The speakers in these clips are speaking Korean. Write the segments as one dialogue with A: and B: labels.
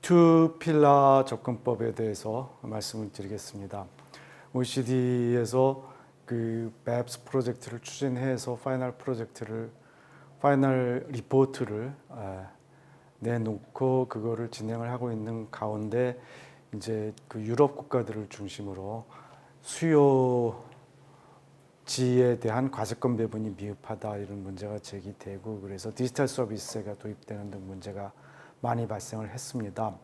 A: 투 필라 접근법에 대해서 말씀을 드리겠습니다. OECD에서 그 BEPS 프로젝트를 추진해서 파이널 리포트를 내놓고 그거를 진행을 하고 있는 가운데 이제 그 유럽 국가들을 중심으로 수요지에 대한 과세권 배분이 미흡하다 이런 문제가 제기되고 그래서 디지털 서비스세가 도입되는 등 문제가 많이 발생을 했습니다.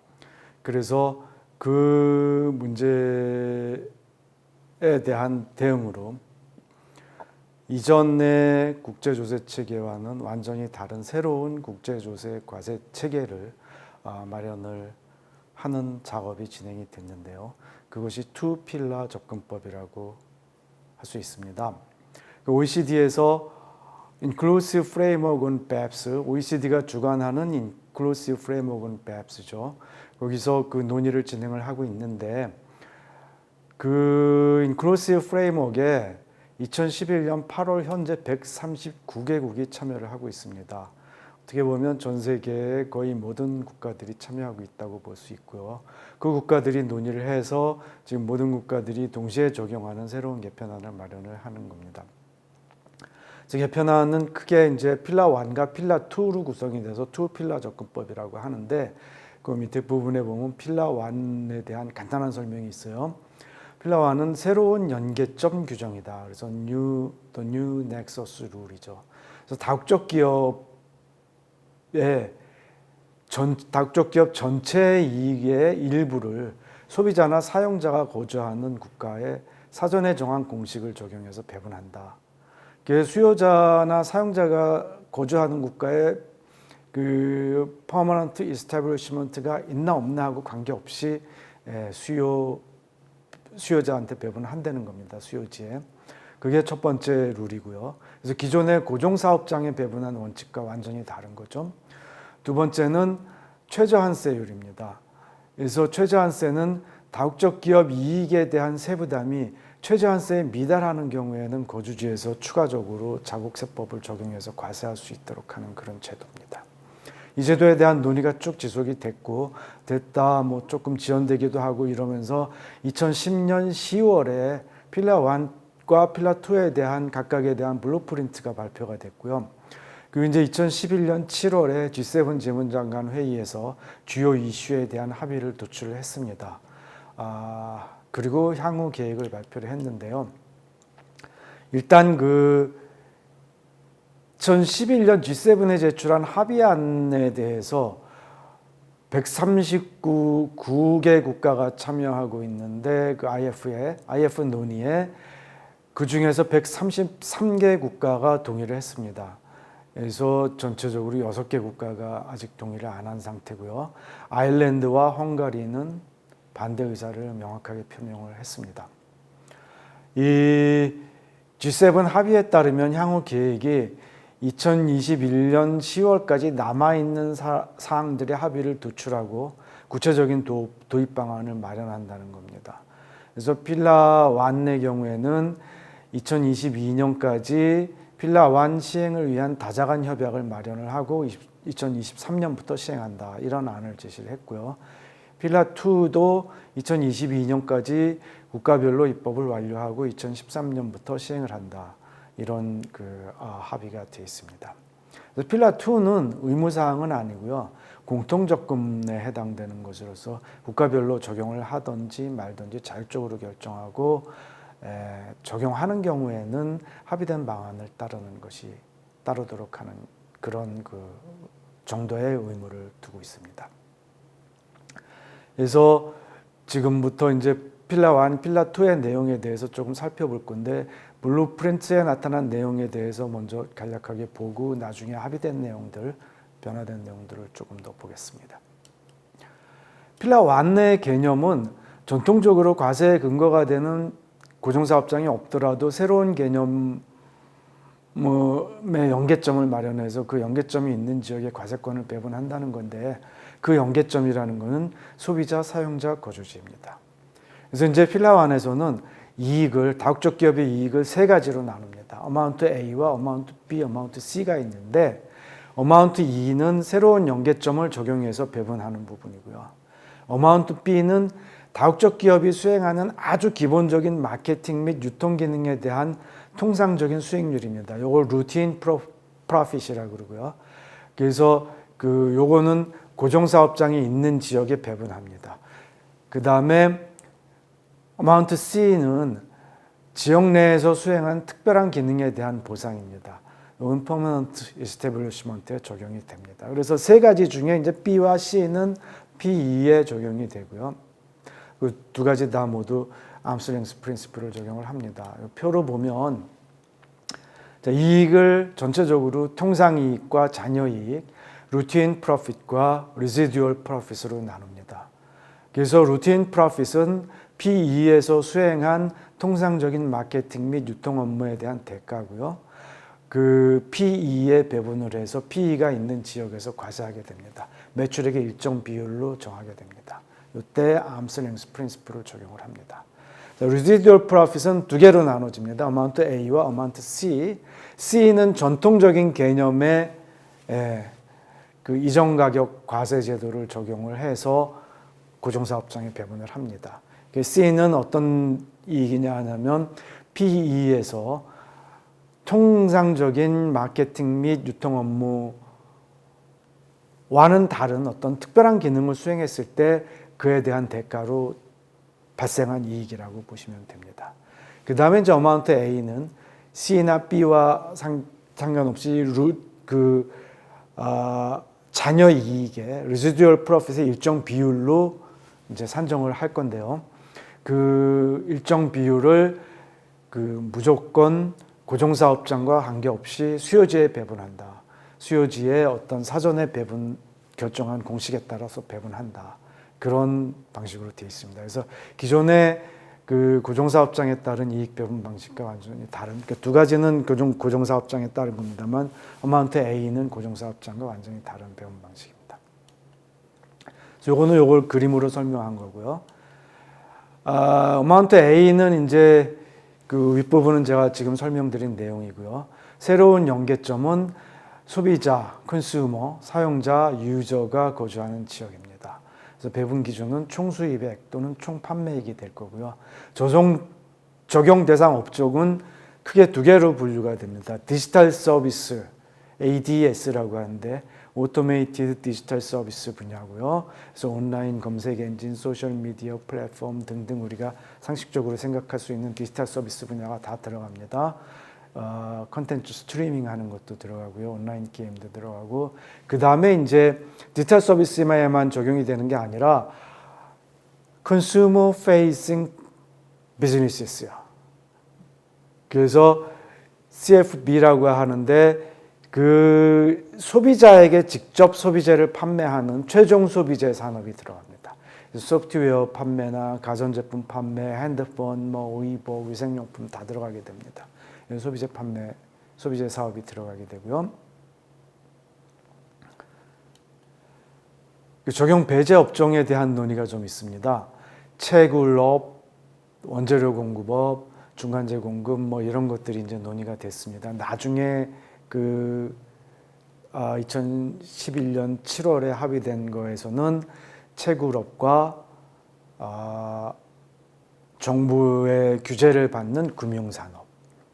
A: 그래서 그 문제에 대한 대응으로 이전의 국제조세 체계와는 완전히 다른 새로운 국제조세 과세 체계를 마련을 하는 작업이 진행이 됐는데요. 그것이 투 필라 접근법이라고 할 수 있습니다. OECD에서 Inclusive Framework on BEPS, OECD가 주관하는 Inclusive Framework on BEPS죠. 거기서 그 논의를 진행을 하고 있는데 그 Inclusive Framework에 2011년 8월 현재 139개국이 참여를 하고 있습니다. 어떻게 보면 전 세계의 거의 모든 국가들이 참여하고 있다고 볼 수 있고요. 그 국가들이 논의를 해서 지금 모든 국가들이 동시에 적용하는 새로운 개편안을 마련을 하는 겁니다. 개편안은 크게 이제 필라 1과 필라 2로 구성이 돼서 투 필라 접근법이라고 하는데 그 밑에 부분에 보면 필라 1에 대한 간단한 설명이 있어요. 필라 1은 새로운 연계점 규정이다. 그래서 the new nexus rule이죠. 그래서 다국적 기업 전체 이익의 일부를 소비자나 사용자가 거주하는 국가에 사전에 정한 공식을 적용해서 배분한다. 수요자나 사용자가 거주하는 국가에 그 permanent establishment가 있나 없나 하고 관계없이 수요자한테 배분한다는 겁니다. 수요지에. 그게 첫 번째 룰이고요. 그래서 기존의 고종사업장에 배분한 원칙과 완전히 다른 거죠. 두 번째는 최저한세율입니다. 그래서 최저한세는 다국적 기업 이익에 대한 세부담이 최저한세에 미달하는 경우에는 거주지에서 추가적으로 자국세법을 적용해서 과세할 수 있도록 하는 그런 제도입니다. 이 제도에 대한 논의가 쭉 지속이 됐다, 뭐 조금 지연되기도 하고 이러면서 2010년 10월에 필라 1과 필라 2에 대한 각각에 대한 블루프린트가 발표가 됐고요. 그리고 이제 2011년 7월에 G7 재무장관 회의에서 주요 이슈에 대한 합의를 도출을 했습니다. 그리고 향후 계획을 발표를 했는데요. 일단 그 2011년 G7에 제출한 합의안에 대해서 139개 국가가 참여하고 있는데 그 IF 논의에 그 중에서 133개 국가가 동의를 했습니다. 그래서 전체적으로 6개 국가가 아직 동의를 안 한 상태고요. 아일랜드와 헝가리는 반대 의사를 명확하게 표명을 했습니다. 이 G7 합의에 따르면 향후 계획이 2021년 10월까지 남아있는 사항들의 합의를 도출하고 구체적인 도입 방안을 마련한다는 겁니다. 그래서 필라 1의 경우에는 2022년까지 필라 1 시행을 위한 다자간 협약을 마련을 하고 2023년부터 시행한다. 이런 안을 제시를 했고요. 필라 2도 2022년까지 국가별로 입법을 완료하고 2013년부터 시행을 한다. 이런 합의가 되어 있습니다. 그래서 필라 2는 의무사항은 아니고요. 공통적금에 해당되는 것으로서 국가별로 적용을 하든지 말든지 자율적으로 결정하고 적용하는 경우에는 합의된 방안을 따르도록 하는 그런 정도의 의무를 두고 있습니다. 그래서 지금부터 이제 필라 1, 필라 2의 내용에 대해서 조금 살펴볼 건데 블루프린트에 나타난 내용에 대해서 먼저 간략하게 보고 나중에 합의된 내용들, 변화된 내용들을 조금 더 보겠습니다. 필라 1의 개념은 전통적으로 과세의 근거가 되는 고정사업장이 없더라도 새로운 개념의 연계점을 마련해서 그 연계점이 있는 지역에 과세권을 배분한다는 건데 그 연계점이라는 것은 소비자, 사용자, 거주지입니다. 그래서 이제 필라 1에서는 다국적 기업의 이익을 세 가지로 나눕니다. 어마운트 A와 어마운트 B, 어마운트 C가 있는데 어마운트 E는 새로운 연계점을 적용해서 배분하는 부분이고요. 어마운트 B는 다국적 기업이 수행하는 아주 기본적인 마케팅 및 유통 기능에 대한 통상적인 수익률입니다. 이걸 루틴 프로핏이라고 그러고요. 그래서 요거는 고정사업장이 있는 지역에 배분합니다. 그 다음에 어마운트 C는 지역 내에서 수행한 특별한 기능에 대한 보상입니다. 이건 permanent establishment에 적용이 됩니다. 그래서 세 가지 중에 이제 B와 C는 P2에 적용이 되고요. 그 두 가지 다 모두 암스랭스 프린시플을 적용을 합니다. 표로 보면 이익을 전체적으로 통상이익과 잔여이익, 루틴 프로핏과 리지듀얼 프로핏으로 나눕니다. 그래서 루틴 프로핏은 P2에서 수행한 통상적인 마케팅 및 유통 업무에 대한 대가고요. 그 P2에 배분을 해서 P2가 있는 지역에서 과세하게 됩니다. 매출액의 일정 비율로 정하게 됩니다. 이때 암스랭스 프린시플을 적용을 합니다. 리지듀얼 프로핏은 두 개로 나눠집니다. 어마운트 A와 어마운트 C. C는 전통적인 개념의 그 이전 가격 과세 제도를 적용을 해서 고정사업장에 배분을 합니다. C는 어떤 이익이냐 하면 P2에서 통상적인 마케팅 및 유통 업무와는 다른 어떤 특별한 기능을 수행했을 때 그에 대한 대가로 발생한 이익이라고 보시면 됩니다. 그 다음에 이제 어마운트 A는 C나 B와 상관없이 잔여 이익의 residual profit의 일정 비율로 이제 산정을 할 건데요. 그 일정 비율을 무조건 고정사업장과 관계없이 수요지에 배분한다. 수요지에 어떤 사전에 결정한 공식에 따라서 배분한다. 그런 방식으로 되어 있습니다. 그래서 기존의 그 고정사업장에 따른 이익 배분 방식과 완전히 다른, 그러니까 두 가지는 고정사업장에 따른 겁니다만 어마운트 A는 고정사업장과 완전히 다른 배분 방식입니다. 요거는 그림으로 설명한 거고요. 어마운트 A는 이제 그 윗부분은 제가 지금 설명드린 내용이고요. 새로운 연계점은 소비자, 컨슈머, 사용자, 유저가 거주하는 지역입니다. 그래서 배분 기준은 총 수입액 또는 총 판매액이 될 거고요. 적용 대상 업종은 크게 두 개로 분류가 됩니다. 디지털 서비스, ADS라고 하는데 오토메이티드 디지털 서비스 분야고요. 그래서 온라인 검색 엔진, 소셜 미디어 플랫폼 등등 우리가 상식적으로 생각할 수 있는 디지털 서비스 분야가 다 들어갑니다. 컨텐츠 스트리밍 하는 것도 들어가고요. 온라인 게임도 들어가고, 그 다음에 이제 디지털 서비스에만 적용이 되는 게 아니라 consumer facing business요. 그래서 CFB라고 하는데 그 소비자에게 직접 소비재를 판매하는 최종 소비재 산업이 들어갑니다. 소프트웨어 판매나 가전제품 판매, 핸드폰, 의복, 위생용품 다 들어가게 됩니다. 소비재 판매, 소비재 사업이 들어가게 되고요. 적용 배제 업종에 대한 논의가 좀 있습니다. 채굴업, 원재료 공급업, 중간재 공급 이런 것들이 이제 논의가 됐습니다. 나중에 2011년 7월에 합의된 거에서는 채굴업과 정부의 규제를 받는 금융산업,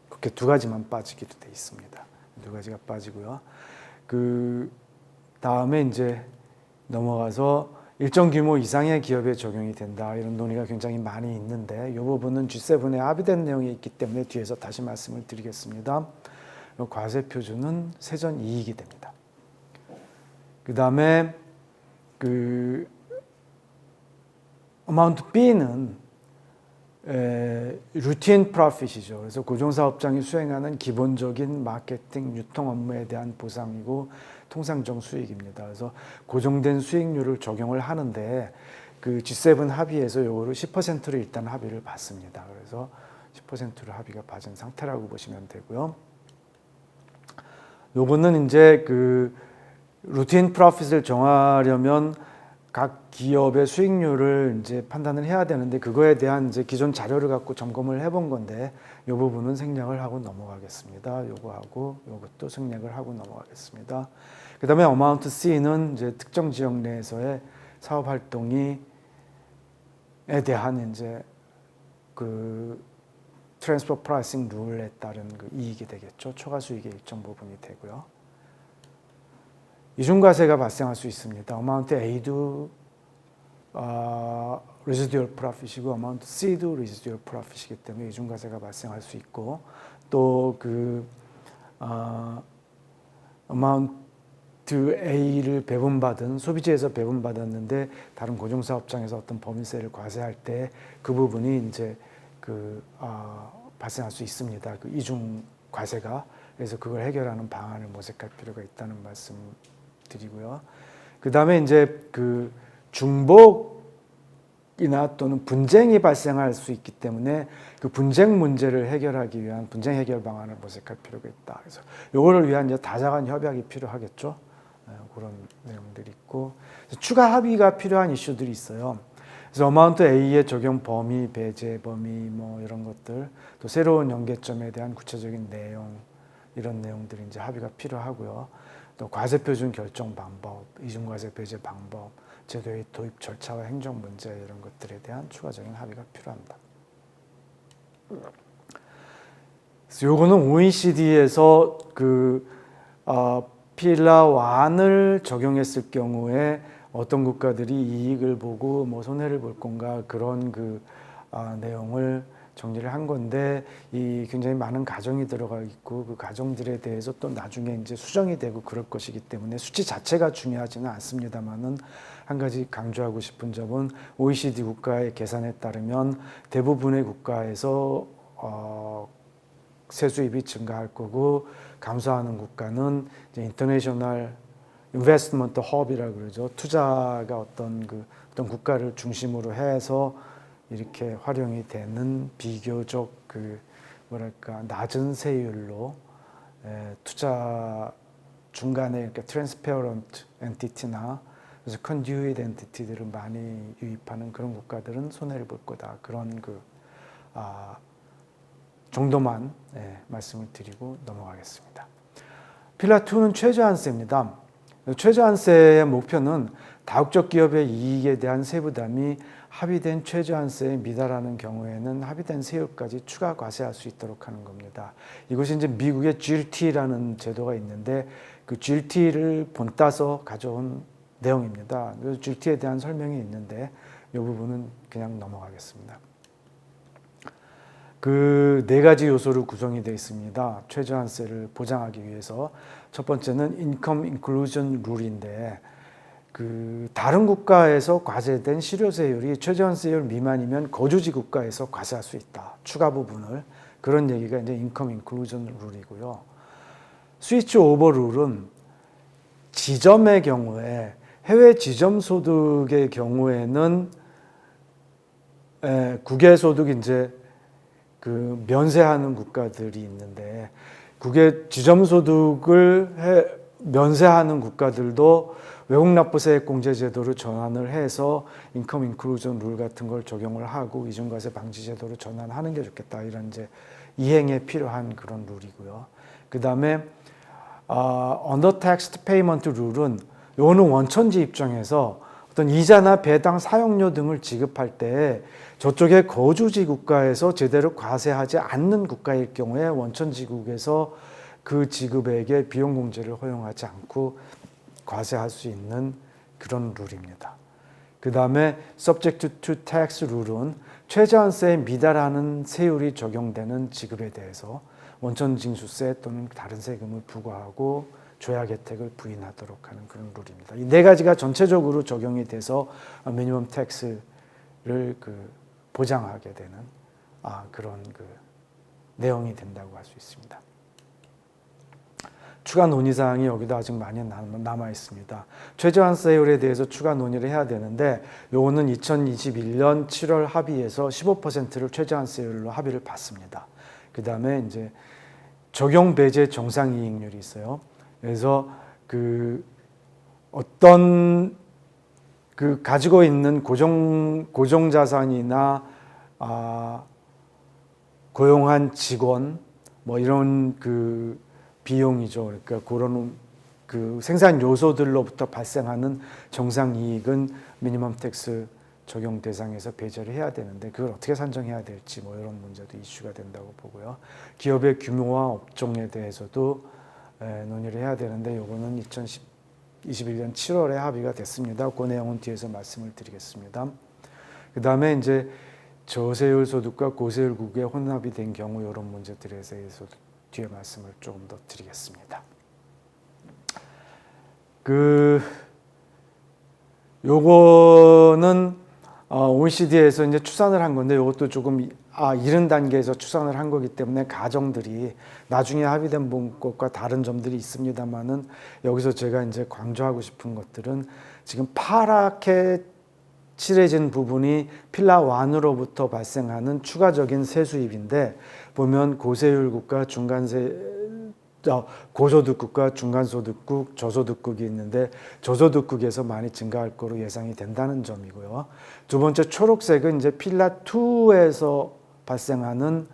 A: 그렇게 두 가지만 빠지기로 돼 있습니다. 두 가지가 빠지고요. 그 다음에 이제 넘어가서 일정 규모 이상의 기업에 적용이 된다, 이런 논의가 굉장히 많이 있는데 이 부분은 G7에 합의된 내용이 있기 때문에 뒤에서 다시 말씀을 드리겠습니다. 과세 표준은 세전 이익이 됩니다. 그 다음에 어마운트 B는 루틴 프로핏이죠. 그래서 고정사업장이 수행하는 기본적인 마케팅, 유통 업무에 대한 보상이고 통상적 수익입니다. 그래서 고정된 수익률을 적용을 하는데 그 G7 합의에서 요거를 10%를 일단 합의를 받습니다. 그래서 10%를 합의가 받은 상태라고 보시면 되고요. 요거는 이제 루틴 프로핏을 정하려면 각 기업의 수익률을 이제 판단을 해야 되는데 그거에 대한 이제 기존 자료를 갖고 점검을 해본 건데 이 부분은 생략을 하고 넘어가겠습니다. 요거하고 요것도 생략을 하고 넘어가겠습니다. 그다음에 어마운트 C는 이제 특정 지역 내에서의 사업 활동이 대한 이제 그 트랜스퍼 프라이싱 룰에 따른 그 이익이 되겠죠. 초과 수익의 일정 부분이 되고요. 이중과세가 발생할 수 있습니다. 어마운트 A도 residual profit이고 어마운트 C도 residual profit이기 때문에 이중과세가 발생할 수 있고 또 그 어마운트 A를 배분받은 소비재에서 배분받았는데 다른 고종사업장에서 어떤 법인세를 과세할 때 그 부분이 이제 발생할 수 있습니다. 그 이중 과세가. 그래서 그걸 해결하는 방안을 모색할 필요가 있다는 말씀 드리고요. 그 다음에 이제 그 중복이나 또는 분쟁이 발생할 수 있기 때문에 그 분쟁 문제를 해결하기 위한 분쟁 해결 방안을 모색할 필요가 있다. 그래서 요거를 위한 이제 다자간 협약이 필요하겠죠. 그런 내용들이 있고 추가 합의가 필요한 이슈들이 있어요. 그래서 어마운트 A의 적용 범위, 배제 범위 뭐 이런 것들, 또 새로운 연계점에 대한 구체적인 내용 이런 내용들이 이제 합의가 필요하고요. 또 과세 표준 결정 방법, 이중과세 배제 방법, 제도의 도입 절차와 행정 문제 이런 것들에 대한 추가적인 합의가 필요합니다. 그래서 요거는 OECD에서 필라 1을 적용했을 경우에 어떤 국가들이 이익을 보고 뭐 손해를 볼 건가 그런 내용을 정리를 한 건데 이 굉장히 많은 가정이 들어가 있고 그 가정들에 대해서 또 나중에 이제 수정이 되고 그럴 것이기 때문에 수치 자체가 중요하지는 않습니다만은 한 가지 강조하고 싶은 점은 OECD 국가의 계산에 따르면 대부분의 국가에서 세수입이 증가할 거고 감소하는 국가는 이제 인터내셔널 인베스트먼트 허브이라고 그러죠. 투자가 어떤 국가를 중심으로 해서 이렇게 활용이 되는 비교적 낮은 세율로 투자 중간에 이렇게 트랜스페어런트 엔티티나 그래서 컨듀이트 엔티티들을 많이 유입하는 그런 국가들은 손해를 볼 거다. 그런 정도만 말씀을 드리고 넘어가겠습니다. 필라 2는 최저한세입니다. 최저한세의 목표는 다국적 기업의 이익에 대한 세부담이 합의된 최저한세에 미달하는 경우에는 합의된 세율까지 추가 과세할 수 있도록 하는 겁니다. 이것이 이제 미국의 GLT라는 제도가 있는데 그 GLT를 본따서 가져온 내용입니다. 그래서 GLT에 대한 설명이 있는데 이 부분은 그냥 넘어가겠습니다. 그 네 가지 요소로 구성이 되어 있습니다. 최저한세를 보장하기 위해서 첫 번째는 인컴 인클루전 룰인데 다른 국가에서 과세된 실효세율이 최저한세율 미만이면 거주지 국가에서 과세할 수 있다. 추가 부분을 그런 얘기가 이제 인컴 인클루전 룰이고요. 스위치 오버 룰은 지점의 경우에 해외 지점 소득의 경우에는 국외 소득 이제 면세하는 국가들이 있는데 국외 지점 소득을 면세하는 국가들도 외국 납부세액 공제 제도로 전환을 해서 인컴 인클루전 룰 같은 걸 적용을 하고 이중과세 방지 제도로 전환하는 게 좋겠다. 이런 이제 이행에 필요한 그런 룰이고요. 그다음에 언더택스드 페이먼트 룰은 요거는 원천지 입장에서 어떤 이자나 배당 사용료 등을 지급할 때 저쪽의 거주지 국가에서 제대로 과세하지 않는 국가일 경우에 원천지국에서 그 지급액의 비용 공제를 허용하지 않고 과세할 수 있는 그런 룰입니다. 그 다음에 subject to tax 룰은 최저한세에 미달하는 세율이 적용되는 지급에 대해서 원천징수세 또는 다른 세금을 부과하고 조약 혜택을 부인하도록 하는 그런 룰입니다. 이 네 가지가 전체적으로 적용이 돼서 미니멈 텍스를 보장하게 되는 그런 내용이 된다고 할 수 있습니다. 추가 논의 사항이 여기도 아직 많이 남아 있습니다. 최저한세율에 대해서 추가 논의를 해야 되는데 요거는 2021년 7월 합의에서 15%를 최저한세율로 합의를 받습니다. 그 다음에 이제 적용 배제 정상이익률이 있어요. 그래서 어떤 가지고 있는 고정 자산이나 고용한 직원 뭐 이런 비용이죠. 그러니까 그런 생산 요소들로부터 발생하는 정상 이익은 미니멈 텍스 적용 대상에서 배제를 해야 되는데 그걸 어떻게 산정해야 될지 뭐 이런 문제도 이슈가 된다고 보고요. 기업의 규모와 업종에 대해서도 논의를 해야 되는데 요거는 2021년 7월에 합의가 됐습니다. 그 내용은 뒤에서 말씀을 드리겠습니다. 그 다음에 이제 저세율 소득과 고세율 국에 혼합이 된 경우 이런 문제들에 대해서도 뒤에 말씀을 조금 더 드리겠습니다. 요거는 OECD에서 이제 추산을 한 건데 이것도 조금 이른 단계에서 추산을 한 거기 때문에 가정들이 나중에 합의된 것과 다른 점들이 있습니다만은 여기서 제가 이제 강조하고 싶은 것들은 지금 파랗게 칠해진 부분이 필라 1으로부터 발생하는 추가적인 세수입인데 보면 고세율국과 고소득국과 중간소득국, 저소득국이 있는데 저소득국에서 많이 증가할 거로 예상이 된다는 점이고요. 두 번째 초록색은 이제 필라 2에서 발생하는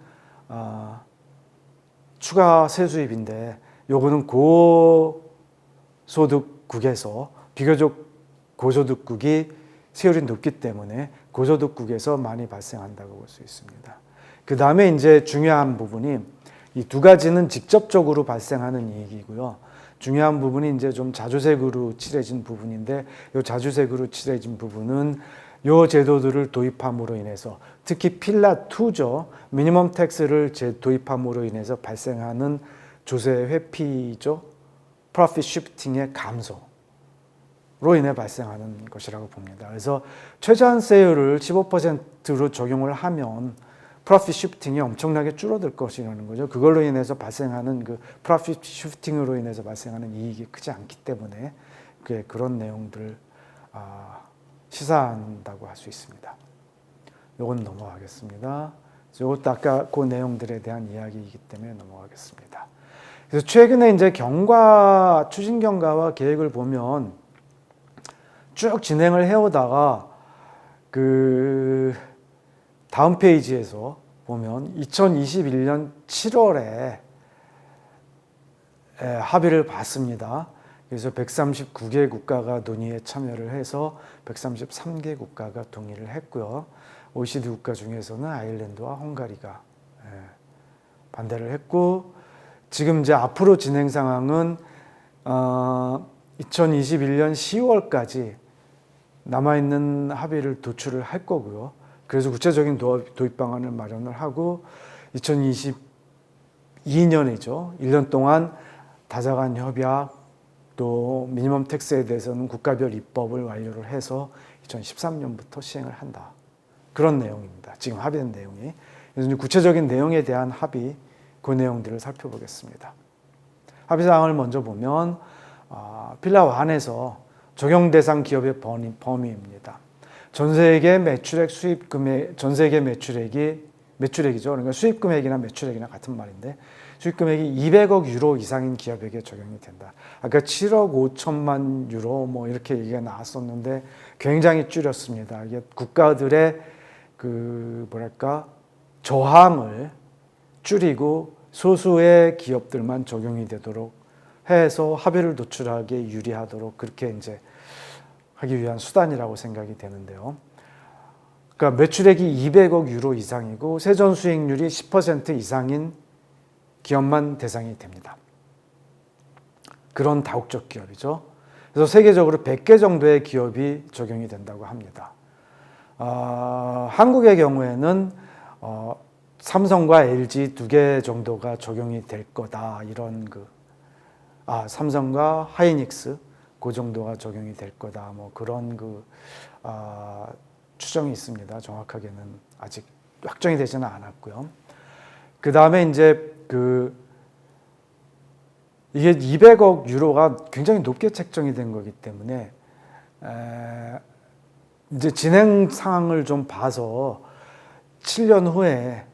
A: 추가 세수입인데 요거는 고소득국에서 비교적 고소득국이 세율이 높기 때문에 고소득국에서 많이 발생한다고 볼 수 있습니다. 그 다음에 이제 중요한 부분이 이 두 가지는 직접적으로 발생하는 이익이고요. 중요한 부분이 이제 좀 자주색으로 칠해진 부분인데 이 자주색으로 칠해진 부분은 이 제도들을 도입함으로 인해서 특히 필라 2죠. 미니멈 텍스를 도입함으로 인해서 발생하는 조세 회피죠. 프로핏 쉬프팅의 감소로 인해 발생하는 것이라고 봅니다. 그래서 최저한세율을 15%로 적용을 하면 프로핏 쉬프팅이 엄청나게 줄어들 것이라는 거죠. 그걸로 인해서 발생하는 그 프로핏 쉬프팅으로 인해서 발생하는 이익이 크지 않기 때문에 그런 내용들을 시사한다고 할 수 있습니다. 이건 넘어가겠습니다. 이것도 아까 그 내용들에 대한 이야기이기 때문에 넘어가겠습니다. 그래서 최근에 이제 추진 경과와 계획을 보면 쭉 진행을 해오다가 다음 페이지에서 보면 2021년 7월에 합의를 봤습니다. 그래서 139개 국가가 논의에 참여를 해서 133개 국가가 동의를 했고요. OECD 국가 중에서는 아일랜드와 헝가리가 반대를 했고 지금 이제 앞으로 진행 상황은 2021년 10월까지 남아있는 합의를 도출을 할 거고요. 그래서 구체적인 도입 방안을 마련을 하고 2022년이죠. 1년 동안 다자간 협약 또 미니멈 텍스에 대해서는 국가별 입법을 완료를 해서 2013년부터 시행을 한다. 그런 내용입니다. 지금 합의된 내용이. 그래서 구체적인 내용에 대한 합의, 그 내용들을 살펴보겠습니다. 합의 사항을 먼저 보면 필라 1에서 적용 대상 기업의 범위입니다. 전 세계 매출액 수입 금액, 전 세계 매출액이죠. 그러니까 수입 금액이나 매출액이나 같은 말인데 수입 금액이 200억 유로 이상인 기업에게 적용이 된다. 아까 7억 5천만 유로 뭐 이렇게 얘기가 나왔었는데 굉장히 줄였습니다. 이게 국가들의 저항을 줄이고 소수의 기업들만 적용이 되도록 해서 합의를 도출하기에 유리하도록 그렇게 이제 하기 위한 수단이라고 생각이 되는데요. 그러니까 매출액이 200억 유로 이상이고 세전 수익률이 10% 이상인 기업만 대상이 됩니다. 그런 다국적 기업이죠. 그래서 세계적으로 100개 정도의 기업이 적용이 된다고 합니다. 한국의 경우에는 삼성과 LG 2개 정도가 적용이 될 거다. 이런 삼성과 하이닉스 그 정도가 적용이 될 거다. 뭐 그런 추정이 있습니다. 정확하게는 아직 확정이 되지는 않았고요. 그 다음에 이제 이게 200억 유로가 굉장히 높게 책정이 된 거기 때문에 이제 진행 상황을 좀 봐서 7년 후에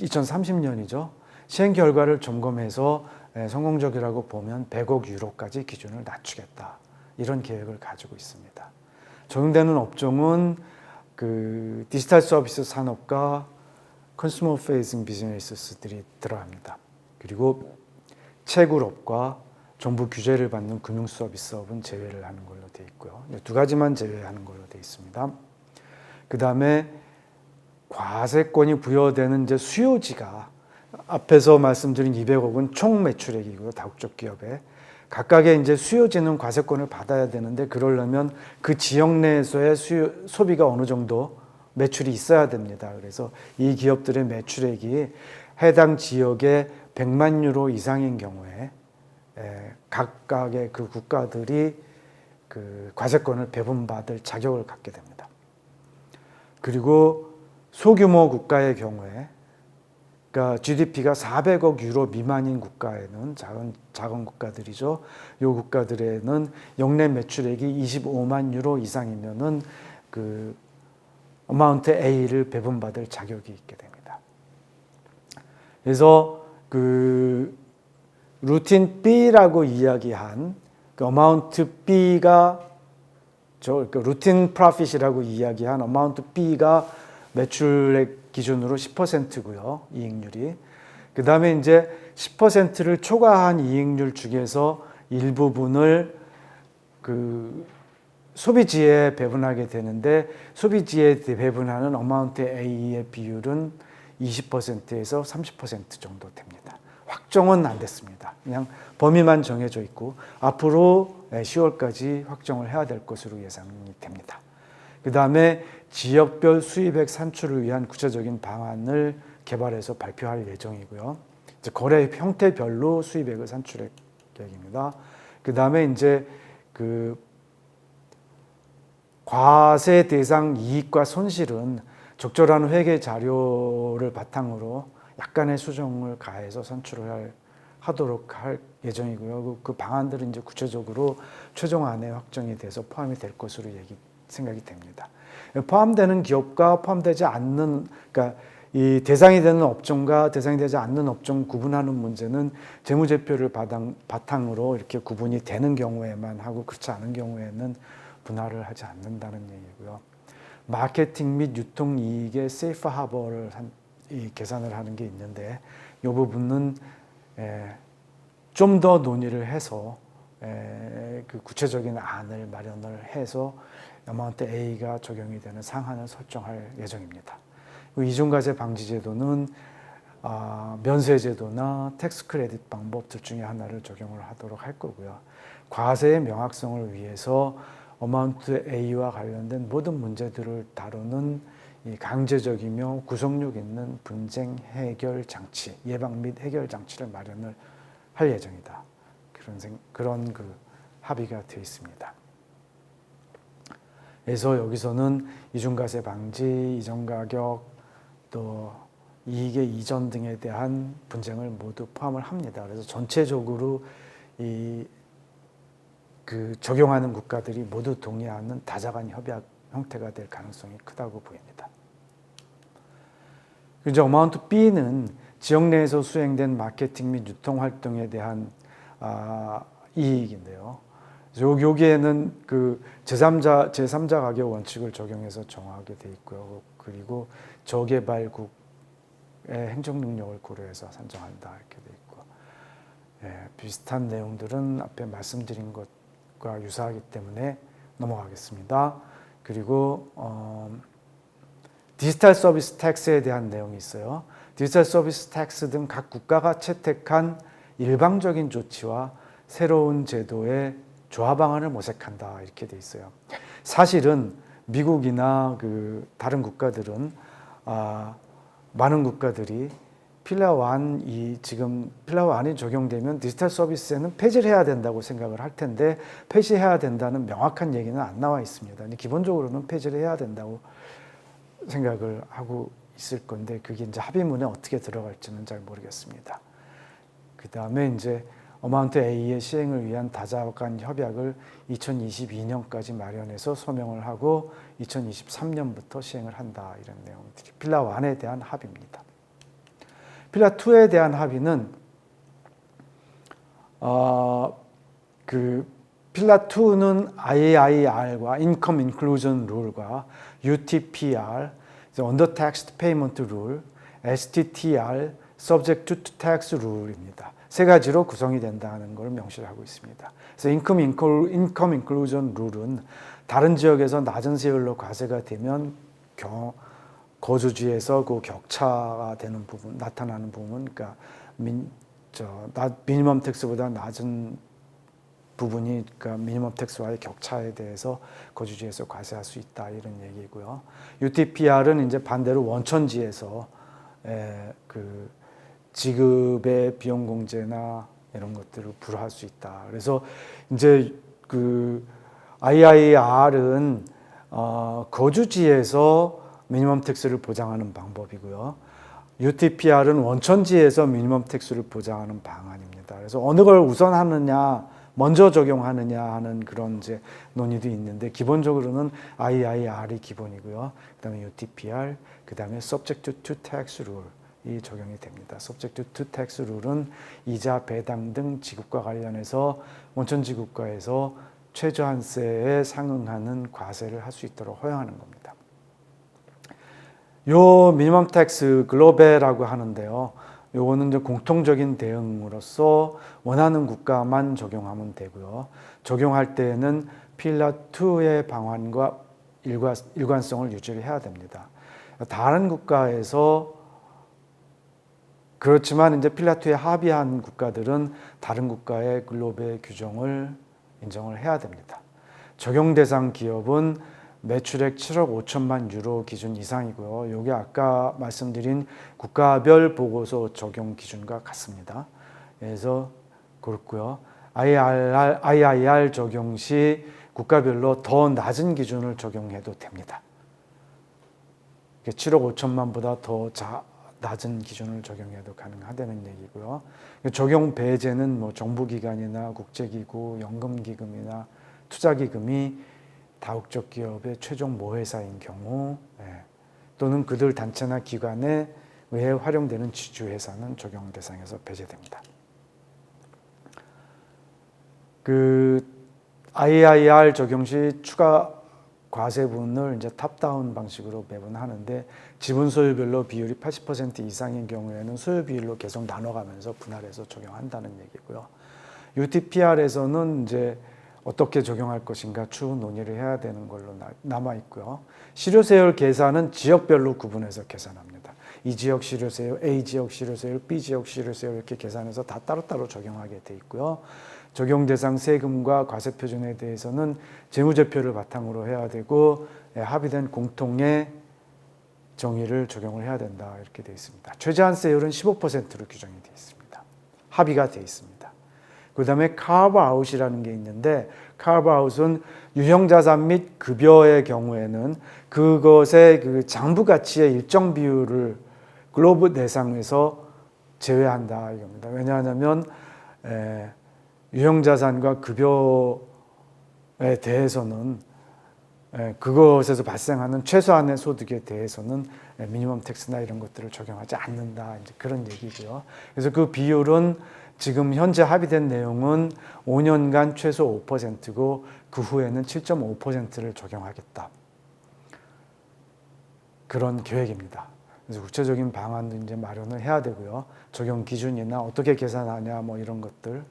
A: 2030년이죠. 시행 결과를 점검해서 성공적이라고 보면 100억 유로까지 기준을 낮추겠다. 이런 계획을 가지고 있습니다. 적용되는 업종은 디지털 서비스 산업과 컨슈머 페이싱 비즈니스들이 들어갑니다. 그리고 채굴업과 정부 규제를 받는 금융 서비스업은 제외를 하는 걸로 되어 있고요. 두 가지만 제외하는 걸로 되어 있습니다. 그 다음에 과세권이 부여되는 이제 수요지가 앞에서 말씀드린 200억은 총 매출액이고요. 다국적 기업에 각각의 이제 수요지는 과세권을 받아야 되는데 그러려면 그 지역 내에서의 소비가 어느 정도 매출이 있어야 됩니다. 그래서 이 기업들의 매출액이 해당 지역의 100만 유로 이상인 경우에 각각의 그 국가들이 그 과세권을 배분받을 자격을 갖게 됩니다. 그리고 소규모 국가의 경우에 그러니까 GDP가 400억 유로 미만인 국가에는 작은 국가들이죠. 이 국가들에는 역내 매출액이 25만 유로 이상이면은 그 어마운트 A를 배분받을 자격이 있게 됩니다. 그래서 그 루틴 B라고 이야기한 그 어마운트 B가 그 루틴 프로핏이라고 이야기한 어마운트 B가 매출액 기준으로 10%고요. 이익률이. 그 다음에 이제 10%를 초과한 이익률 중에서 일부분을 그 소비지에 배분하게 되는데 소비지에 배분하는 어마운트 A의 비율은 20%에서 30% 정도 됩니다. 확정은 안 됐습니다. 그냥 범위만 정해져 있고 앞으로 10월까지 확정을 해야 될 것으로 예상이 됩니다. 그 다음에 지역별 수입액 산출을 위한 구체적인 방안을 개발해서 발표할 예정이고요. 이제 거래 형태별로 수입액을 산출할 계획입니다. 그 다음에 이제 그 과세 대상 이익과 손실은 적절한 회계 자료를 바탕으로 약간의 수정을 가해서 산출을 하도록 할 예정이고요. 그 방안들은 이제 구체적으로 최종안에 확정이 돼서 포함이 될 것으로 생각이 됩니다. 포함되는 기업과 포함되지 않는, 그러니까 이 대상이 되는 업종과 대상이 되지 않는 업종 구분하는 문제는 재무제표를 바탕으로 이렇게 구분이 되는 경우에만 하고 그렇지 않은 경우에는 분할을 하지 않는다는 얘기고요. 마케팅 및 유통 이익의 세이프 하버를 계산을 하는 게 있는데 이 부분은 좀 더 논의를 해서 그 구체적인 안을 마련을 해서 어마운트 A가 적용이 되는 상한을 설정할 예정입니다. 이중과세 방지제도는 면세제도나 텍스 크레딧 방법 둘 중에 하나를 적용을 하도록 할 거고요. 과세의 명확성을 위해서 어마운트 A와 관련된 모든 문제들을 다루는 강제적이며 구속력 있는 분쟁 해결 장치, 예방 및 해결 장치를 마련을 할 예정이다. 그런 그 합의가 되어 있습니다. 그래서 여기서는 이중과세 방지, 이전가격, 또 이익의 이전 등에 대한 분쟁을 모두 포함을 합니다. 그래서 전체적으로 그 적용하는 국가들이 모두 동의하는 다자간 협약 형태가 될 가능성이 크다고 보입니다. 이제 어마운트 B는 지역 내에서 수행된 마케팅 및 유통 활동에 대한 이익인데요. 여기에는 그 제3자 가격 원칙을 적용해서 정하게 돼 있고요. 그리고 저개발국의 행정 능력을 고려해서 산정한다 이렇게 돼 있고, 비슷한 내용들은 앞에 말씀드린 것과 유사하기 때문에 넘어가겠습니다. 그리고 디지털 서비스 텍스에 대한 내용이 있어요. 디지털 서비스 텍스 등 각 국가가 채택한 일방적인 조치와 새로운 제도의 조화 방안을 모색한다 이렇게 돼 있어요. 사실은 미국이나 그 다른 국가들은 많은 국가들이 필라 1이 지금 필라 1이 적용되면 디지털 서비스에는 폐지를 해야 된다고 생각을 할 텐데 폐지해야 된다는 명확한 얘기는 안 나와 있습니다. 기본적으로는 폐지를 해야 된다고 생각을 하고 있을 건데 그게 이제 합의문에 어떻게 들어갈지는 잘 모르겠습니다. 그 다음에 이제 어마운트 A의 시행을 위한 다자간 협약을 2022년까지 마련해서 서명을 하고 2023년부터 시행을 한다 이런 내용들이 필라 1에 대한 합의입니다. 필라 2에 대한 합의는 그 필라 2는 IIR과 Income Inclusion Rule과 UTPR, Undertaxed Payment Rule, STTR, Subject to Tax Rule입니다. 세 가지로 구성이 된다는 걸 명시를 하고 있습니다. 그래서 Income Inclusion Rule은 다른 지역에서 낮은 세율로 과세가 되면 거주지에서 그 격차가 되는 부분, 나타나는 부분, 그러니까 미니멈 텍스보다 낮은 부분이 그러니까 미니멈 텍스와의 격차에 대해서 거주지에서 과세할 수 있다 이런 얘기고요. UTPR은 이제 반대로 원천지에서 그 지급의 비용 공제나 이런 것들을 불허할 수 있다. 그래서 이제 그 IIR은 거주지에서 미니멈 텍스를 보장하는 방법이고요. UTPR은 원천지에서 미니멈 텍스를 보장하는 방안입니다. 그래서 어느 걸 우선하느냐, 먼저 적용하느냐 하는 그런 이제 논의도 있는데 기본적으로는 IIR이 기본이고요. 그다음에 UTPR, 그다음에 Subject to Tax Rule이 적용이 됩니다. Subject to Tax Rule은 이자, 배당 등 지급과 관련해서 원천지급과에서 최저한세에 상응하는 과세를 할 수 있도록 허용하는 겁니다. 요 미니멈 텍스 글로벨이라고 하는데요. 요거는 이제 공통적인 대응으로서 원하는 국가만 적용하면 되고요. 적용할 때에는 필라 2의 방안과 일관성을 유지를 해야 됩니다. 다른 국가에서 그렇지만 이제 필라 2에 합의한 국가들은 다른 국가의 글로벌 규정을 인정을 해야 됩니다. 적용 대상 기업은 매출액 7억 5천만 유로 기준 이상이고요. 이게 아까 말씀드린 국가별 보고서 적용 기준과 같습니다. 그래서 그렇고요. IIR 적용 시 국가별로 더 낮은 기준을 적용해도 됩니다. 7억 5천만보다 더 낮은 기준을 적용해도 가능하다는 얘기고요. 적용 배제는 뭐 정부기관이나 국제기구, 연금기금이나 투자기금이 다국적 기업의 최종 모회사인 경우 또는 그들 단체나 기관에 의해 활용되는 지주회사는 적용 대상에서 배제됩니다. 그 IIR 적용 시 추가 과세분을 이제 탑다운 방식으로 매번 하는데 지분 소유별로 비율이 80% 이상인 경우에는 소유 비율로 계속 나눠가면서 분할해서 적용한다는 얘기고요. UTPR에서는 이제 어떻게 적용할 것인가 추후 논의를 해야 되는 걸로 남아 있고요. 실효세율 계산은 지역별로 구분해서 계산합니다. 이 지역 실효세율, A 지역 실효세율, B 지역 실효세율 이렇게 계산해서 다 따로따로 적용하게 돼 있고요. 적용 대상 세금과 과세 표준에 대해서는 재무제표를 바탕으로 해야 되고 합의된 공통의 정의를 적용을 해야 된다 이렇게 되어 있습니다. 최저한세율은 15%로 규정이 되어 있습니다. 합의가 되어 있습니다. 그 다음에 카브 아웃이라는 게 있는데 카브 아웃은 유형자산 및 급여의 경우에는 그것의 그 장부 가치의 일정 비율을 글로벌 대상에서 제외한다 이겁니다. 왜냐하면 유형자산과 급여에 대해서는 그것에서 발생하는 최소한의 소득에 대해서는 미니멈 텍스나 이런 것들을 적용하지 않는다 이제 그런 얘기고요. 그래서 그 비율은 지금 현재 합의된 내용은 5년간 최소 5%고 그 후에는 7.5%를 적용하겠다. 그런 계획입니다. 그래서 구체적인 방안도 이제 마련을 해야 되고요. 적용 기준이나 어떻게 계산하냐 뭐 이런 것들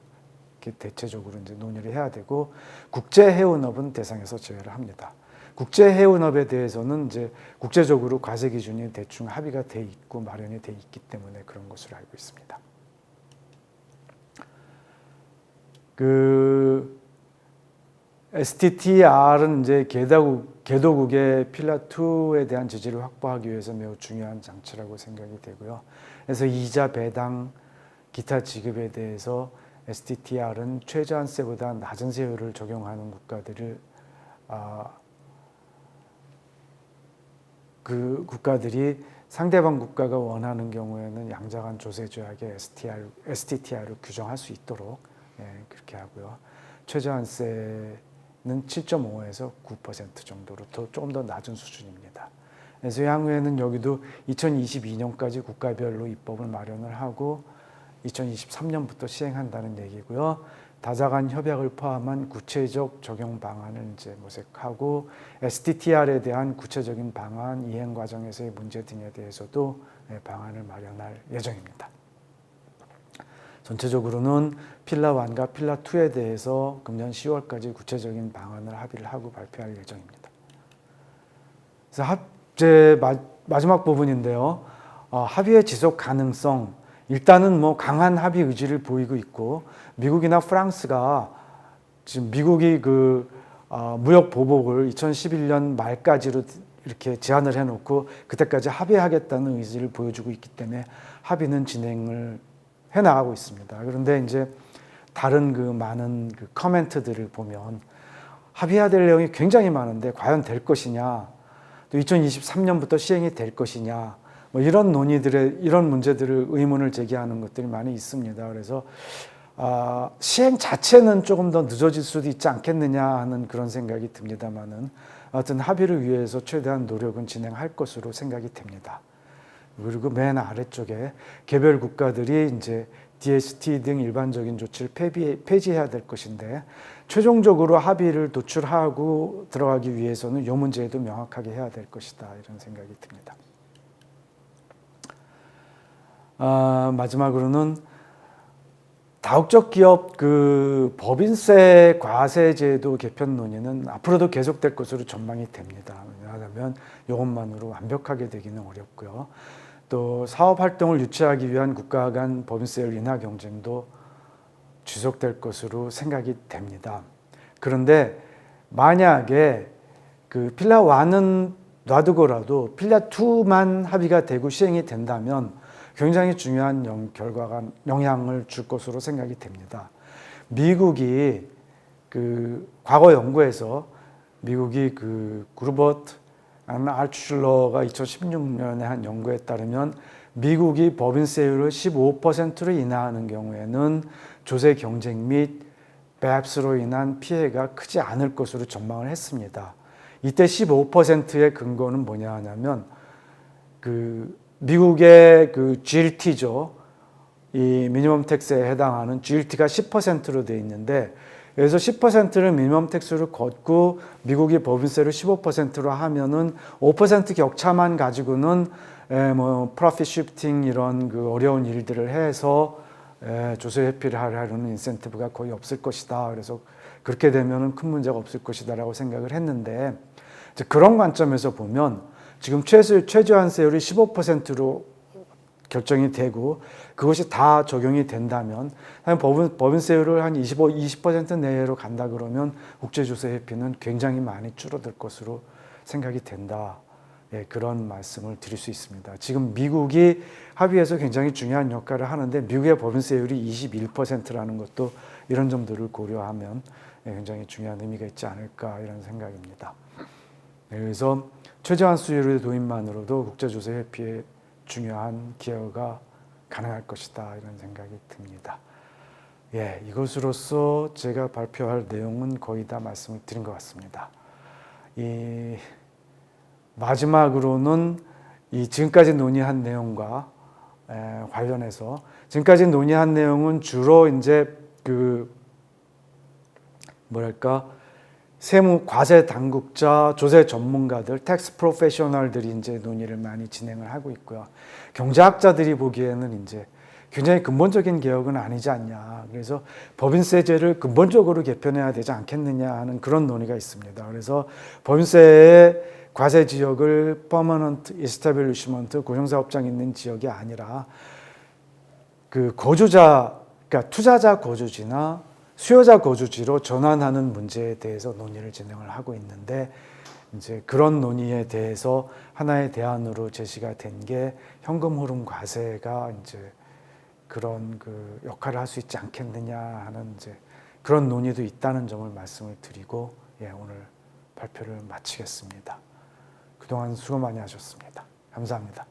A: 대체적으로 이제 논의를 해야 되고 국제 해운업은 대상에서 제외를 합니다. 국제 해운업에 대해서는 이제 국제적으로 과세 기준이 대충 합의가 돼 있고 마련이 돼 있기 때문에 그런 것으로 알고 있습니다. 그 STTR은 이제 개도국의 필라 2에 대한 지지를 확보하기 위해서 매우 중요한 장치라고 생각이 되고요. 그래서 이자, 배당, 기타 지급에 대해서 STTR은 최저한세보다 낮은 세율을 적용하는 국가들을 그 국가들이 상대방 국가가 원하는 경우에는 양자간 조세 조약에 STTR을 규정할 수 있도록 그렇게 하고요. 최저한세는 7.5에서 9% 정도로 조금 더 낮은 수준입니다. 그래서 향후에는 여기도 2022년까지 국가별로 입법을 마련을 하고 2023년부터 시행한다는 얘기고요. 다자간 협약을 포함한 구체적 적용 방안을 이제 모색하고 STTR에 대한 구체적인 방안, 이행 과정에서의 문제 등에 대해서도 방안을 마련할 예정입니다. 전체적으로는 필라 1과 필라 2에 대해서 금년 10월까지 구체적인 방안을 합의를 하고 발표할 예정입니다. 그래서 이제 마지막 부분인데요. 합의의 지속 가능성. 일단은 뭐 강한 합의 의지를 보이고 있고 미국이나 프랑스가 지금 미국이 무역 보복을 2011년 말까지로 이렇게 제한을 해놓고 그때까지 합의하겠다는 의지를 보여주고 있기 때문에 합의는 진행을 해 나가고 있습니다. 그런데 이제 다른 많은 커멘트들을 보면 합의해야 될 내용이 굉장히 많은데 과연 될 것이냐, 또 2023년부터 시행이 될 것이냐, 뭐 이런 이런 문제들을 의문을 제기하는 것들이 많이 있습니다. 그래서 시행 자체는 조금 더 늦어질 수도 있지 않겠느냐 하는 그런 생각이 듭니다만은 하여튼 합의를 위해서 최대한 노력은 진행할 것으로 생각이 됩니다. 그리고 맨 아래쪽에 개별 국가들이 이제 DST 등 일반적인 조치를 폐지해야 될 것인데 최종적으로 합의를 도출하고 들어가기 위해서는 이 문제에도 명확하게 해야 될 것이다 이런 생각이 듭니다. 마지막으로는 다국적 기업 법인세 과세제도 개편 논의는 앞으로도 계속될 것으로 전망이 됩니다. 왜냐하면 이것만으로 완벽하게 되기는 어렵고요. 또 사업 활동을 유치하기 위한 국가 간 법인세율 인하 경쟁도 지속될 것으로 생각이 됩니다. 그런데 만약에 필라 1은 놔두고라도 필라 2만 합의가 되고 시행이 된다면 굉장히 중요한 영향을 줄 것으로 생각이 됩니다. 미국이 과거 연구에서 미국이 그루버트 알츠슐러가 2016년에 한 연구에 따르면 미국이 법인세율을 15%로 인하하는 경우에는 조세 경쟁 및 BEPS로 인한 피해가 크지 않을 것으로 전망을 했습니다. 이때 15%의 근거는 뭐냐 하냐면 미국의 GLT죠. 이 미니멈 텍스에 해당하는 GLT가 10%로 되어 있는데 여기서 10%를 미니멈 텍스로 걷고 미국이 법인세를 15%로 하면은 5% 격차만 가지고는 프로핏 쉬프팅 이런 어려운 일들을 해서 조세 회피를 하려는 인센티브가 거의 없을 것이다. 그래서 그렇게 되면은 큰 문제가 없을 것이다라고 생각을 했는데 이제 그런 관점에서 보면 지금 최저한세율이 15%로 결정이 되고 그것이 다 적용이 된다면 법인세율을 한 20% 내외로 간다 그러면 국제조세 회피는 굉장히 많이 줄어들 것으로 생각이 된다. 그런 말씀을 드릴 수 있습니다. 지금 미국이 합의에서 굉장히 중요한 역할을 하는데 미국의 법인세율이 21%라는 것도 이런 점들을 고려하면 굉장히 중요한 의미가 있지 않을까 이런 생각입니다. 그래서 최저한 수율의 도입만으로도 국제조세 회피에 중요한 기여가 가능할 것이다 이런 생각이 듭니다. 이것으로서 제가 발표할 내용은 거의 다 말씀을 드린 것 같습니다. 마지막으로는 지금까지 논의한 내용과 관련해서 지금까지 논의한 내용은 주로 이제 세무 과세 당국자, 조세 전문가들, 텍스 프로페셔널들이 이제 논의를 많이 진행을 하고 있고요. 경제학자들이 보기에는 이제 굉장히 근본적인 개혁은 아니지 않냐. 그래서 법인세제를 근본적으로 개편해야 되지 않겠느냐 하는 그런 논의가 있습니다. 그래서 법인세의 과세 지역을 퍼머넌트 이스타빌리시먼트 고정사업장 있는 지역이 아니라 그러니까 투자자 거주지나 수요자 거주지로 전환하는 문제에 대해서 논의를 진행을 하고 있는데 이제 그런 논의에 대해서 하나의 대안으로 제시가 된 게 현금 흐름 과세가 이제 그런 역할을 할 수 있지 않겠느냐 하는 이제 그런 논의도 있다는 점을 말씀을 드리고 오늘 발표를 마치겠습니다. 그동안 수고 많이 하셨습니다. 감사합니다.